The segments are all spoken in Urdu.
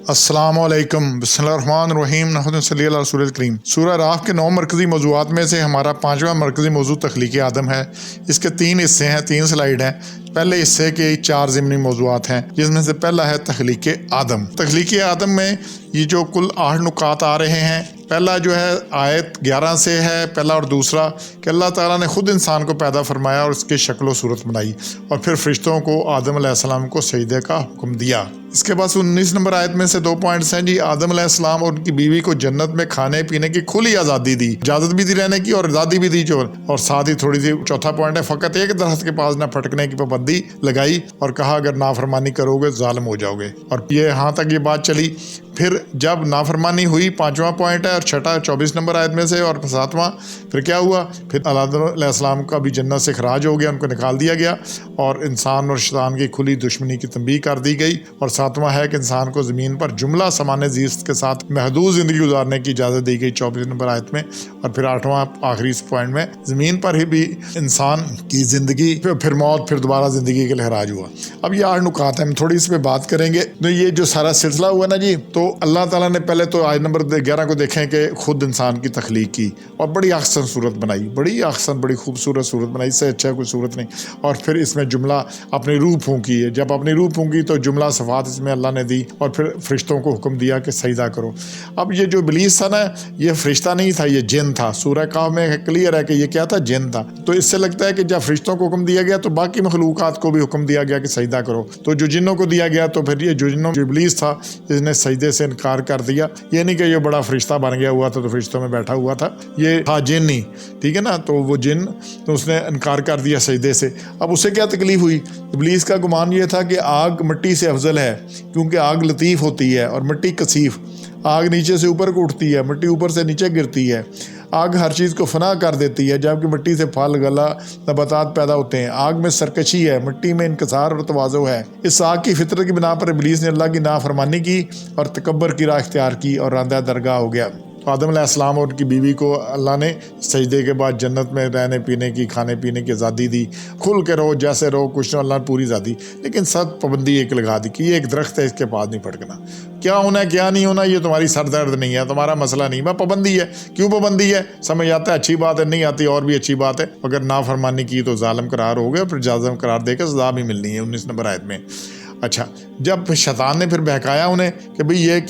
السلام علیکم، بسم اللہ الرحمن الرحیم، نحمدہ صلی اللہ رسول الکریم۔ سورہ راف کے 9 مرکزی موضوعات میں سے ہمارا 5واں مرکزی موضوع تخلیق آدم ہے۔ اس کے 3 حصے ہیں، 3 سلائیڈ ہیں۔ پہلے حصے کے 4 ضمنی موضوعات ہیں، جس میں سے پہلا ہے تخلیق آدم۔ تخلیق آدم میں یہ جو کل 8 نکات آ رہے ہیں، پہلا جو ہے آیت 11 سے ہے، پہلا اور دوسرا کہ اللہ تعالیٰ نے خود انسان کو پیدا فرمایا اور اس کی شکل و صورت بنائی، اور پھر فرشتوں کو آدم علیہ السلام کو سجدے کا حکم دیا۔ اس کے بعد 19 نمبر آیت میں سے 2 پوائنٹس ہیں جی۔ آدم علیہ السلام اور ان کی بیوی کو جنت میں کھانے پینے کی کھلی آزادی دی، اجازت بھی دی رہنے کی اور آزادی بھی دی اور ساتھ ہی تھوڑی سی چوتھا پوائنٹ ہے، فقط ایک درخت کے پاس نہ پھٹکنے کی پابندی لگائی اور کہا اگر نافرمانی کرو گے ظالم ہو جاؤ گے، اور یہ یہاں تک یہ بات چلی۔ پھر جب نافرمانی ہوئی 5واں پوائنٹ ہے، اور چھٹا 24 نمبر آیت میں سے، اور 7واں پھر کیا ہوا، پھر آدم علیہ السلام کا بھی جنت سے اخراج ہو گیا، ان کو نکال دیا گیا اور انسان اور شیطان کی کھلی دشمنی کی تنبیہ کر دی گئی۔ اور 7واں ہے کہ انسان کو زمین پر جملہ سامان زیست کے ساتھ محدود زندگی گزارنے کی اجازت دی گئی 24 نمبر آیت میں۔ اور پھر 8واں آخری پوائنٹ میں زمین پر ہی بھی انسان کی زندگی پھر موت پھر دوبارہ زندگی کے لیے اخراج ہوا۔ اب یہ 8 نکات ہیں، ہم تھوڑی اس پہ بات کریں گے۔ تو یہ جو سارا سلسلہ ہوا نا جی، تو اللہ تعالیٰ نے پہلے تو آیت نمبر 11 کو دیکھیں کہ خود انسان کی تخلیق کی اور بڑی احسن صورت بنائی، بڑی خوبصورت صورت بنائی، اس سے اچھا کوئی صورت نہیں۔ اور پھر اس میں جملہ اپنی روح پھونکی ہے، جب اپنی روح پھونکی تو جملہ صفات اس میں اللہ نے دی، اور پھر فرشتوں کو حکم دیا کہ سجدہ کرو۔ اب یہ جو ابلیس تھا نا، یہ فرشتہ نہیں تھا، یہ جن تھا۔ سورہ کہف میں کلیئر ہے کہ یہ کیا تھا، جن تھا۔ تو اس سے لگتا ہے کہ جب فرشتوں کو حکم دیا گیا تو باقی مخلوقات کو بھی حکم دیا گیا کہ سجدہ کرو۔ تو جو جنوں کو دیا گیا تو پھر یہ جو ابلیس تھا جس نے سجدے سے انکار کر دیا، یہ نہیں کہ یہ بڑا فرشتہ بن گیا ہوا تھا تو فرشتوں میں بیٹھا ہوا تھا، یہ تھا جن ہی، ٹھیک ہے نا۔ تو وہ جن، تو اس نے انکار کر دیا سجدے سے۔ اب اسے کیا تکلیف ہوئی؟ ابلیس کا گمان یہ تھا کہ آگ مٹی سے افضل ہے، کیونکہ آگ لطیف ہوتی ہے اور مٹی کثیف۔ آگ نیچے سے اوپر کو اٹھتی ہے، مٹی اوپر سے نیچے گرتی ہے۔ آگ ہر چیز کو فنا کر دیتی ہے، جبکہ مٹی سے پھل گلا نباتات پیدا ہوتے ہیں۔ آگ میں سرکشی ہے، مٹی میں انکسار اور تواضع ہے۔ اس آگ کی فطرت کی بنا پر ابلیس نے اللہ کی نافرمانی کی اور تکبر کی راہ اختیار کی اور راندہ درگاہ ہو گیا۔ آدم علیہ السلام اور ان کی بیوی کو اللہ نے سجدے کے بعد جنت میں رہنے پینے کی، کھانے پینے کی آزادی دی، کھل کے رہو جیسے رہو، کچھ نہ، اللہ نے پوری آزادی، لیکن سخت پابندی ایک لگا دی کہ یہ ایک درخت ہے، اس کے پاس نہیں پھٹکنا۔ کیا ہونا ہے کیا نہیں ہونا یہ تمہاری سر درد نہیں ہے، تمہارا مسئلہ نہیں، میں پابندی ہے۔ کیوں پابندی ہے؟ سمجھ آتا ہے، اچھی بات ہے، نہیں آتی اور بھی اچھی بات ہے۔ اگر نافرمانی کی تو ظالم قرار ہو گیا، پھر ظالم قرار دے کے سزا بھی ملنی ہے 19 نمبر آیت میں۔ اچھا، جب شیطان نے پھر بہکایا انہیں کہ بھئی یہ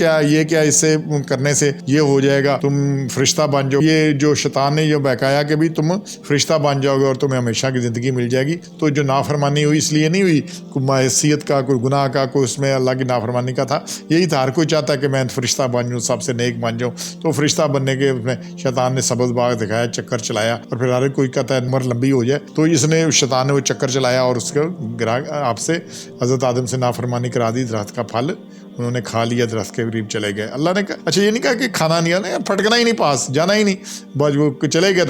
کیا اس سے کرنے سے یہ ہو جائے گا، تم فرشتہ بن جاؤ، یہ جو شیطان نے یہ بہکایا کہ بھئی تم فرشتہ بن جاؤ گے اور تمہیں ہمیشہ کی زندگی مل جائے گی، تو جو نافرمانی ہوئی اس لیے نہیں ہوئی کوئی معصیت کا، کوئی گناہ کا، کوئی اس میں اللہ کی نافرمانی کا تھا، یہی تھا۔ ہر کوئی چاہتا ہے کہ میں فرشتہ بن جاؤں، سب سے نیک بن جاؤں، تو فرشتہ بننے کے اس میں شیطان نے سبز باغ دکھایا، چکر چلایا، اور پھر ہر کوئی کہتا ہے عمر لمبی ہو جائے، تو اس نے شیطان نے وہ چکر چلایا اور اس کو گرا آپ سے حضرت آدم سے نافرمانی کرا دی، درخت کا پھل انہوں نے کھا لیا، درخت کے قریب چلے گئے۔ اللہ نے کہا اچھا یہ نہیں کہا کہ کھانا نہیں آنا، پھٹکنا ہی نہیں، پاس جانا ہی نہیں، بس وہ چلے گئے۔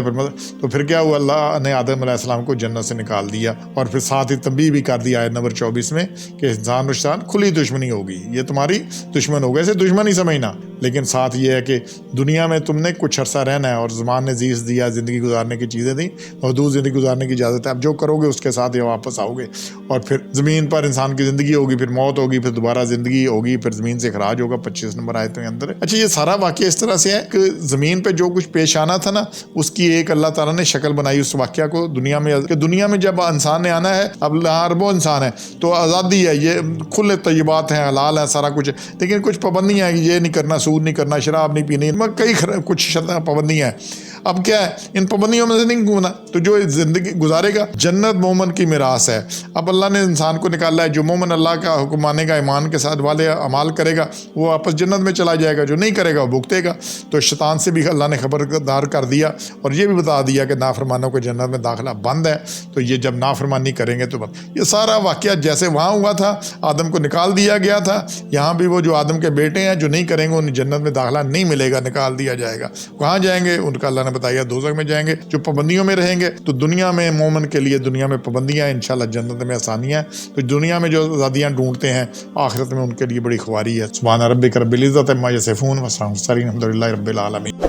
تو پھر کیا ہوا، اللہ نے آدم علیہ السلام کو جنت سے نکال دیا، اور پھر ساتھ ہی تنبیہ بھی کر دیا آیت نمبر 24 میں کہ انسان اور شیطان کھلی دشمنی ہوگی، یہ تمہاری دشمن ہوگا، اسے دشمن ہی سمجھنا، لیکن ساتھ یہ ہے کہ دنیا میں تم نے کچھ عرصہ رہنا ہے، اور زمان نے زیست دیا، زندگی گزارنے کی چیزیں دیں، محدود زندگی گزارنے کی اجازت ہے، اب جو کرو گے اس کے ساتھ یہ واپس آؤ گے، اور پھر زمین پر انسان کی زندگی ہوگی، پھر موت ہوگی، پھر دوبارہ زندگی ہوگی، پھر زمین سے اخراج ہوگا 25 نمبر آیت کے اندر۔ اچھا، یہ سارا واقعہ اس طرح سے ہے کہ زمین پہ جو کچھ پیش آنا تھا نا، اس کی ایک اللہ تعالیٰ نے شکل بنائی اس واقعہ کو دنیا میں، کہ دنیا میں جب انسان نے آنا ہے، اب اربوں انسان ہے تو آزادی ہے، یہ کھلے طیبات ہیں، حلال ہے، سارا کچھ، لیکن کچھ پابندیاں ہیں، یہ نہیں کرنا، سود نہیں کرنا، شراب نہیں پینی، کئی کچھ پابندیاں ہیں۔ اب کیا ہے، ان پابندیوں میں سے نہیں گھومنا، تو جو زندگی گزارے گا، جنت مومن کی میراث ہے۔ اب اللہ نے انسان کو نکالا ہے، جو مومن اللہ کا حکم مانے گا، ایمان کے ساتھ والے اعمال کرے گا، وہ واپس جنت میں چلا جائے گا، جو نہیں کرے گا وہ بھگتے گا۔ تو شیطان سے بھی اللہ نے خبردار کر دیا اور یہ بھی بتا دیا کہ نافرمانوں کو جنت میں داخلہ بند ہے، تو یہ جب نافرمانی کریں گے تو بند۔ یہ سارا واقعہ جیسے وہاں ہوا تھا، آدم کو نکال دیا گیا تھا، یہاں بھی وہ جو آدم کے بیٹے ہیں جو نہیں کریں گے انہیں جنت میں داخلہ نہیں ملے گا، نکال دیا جائے گا۔ کہاں جائیں گے؟ ان کا اللہ نے بتایا دوزخ میں جائیں گے، جو پابندیوں میں رہیں گے۔ تو دنیا میں مومن کے لیے دنیا میں پابندیاں ہیں، انشاءاللہ جنت میں آسانیاں ہیں۔ تو دنیا میں جو آزادیاں ڈھونڈتے ہیں، آخرت میں ان کے لیے بڑی خواری ہے۔ سبحان ربک رب العزت عما یصفون وسلام الحمد للہ رب العالمین۔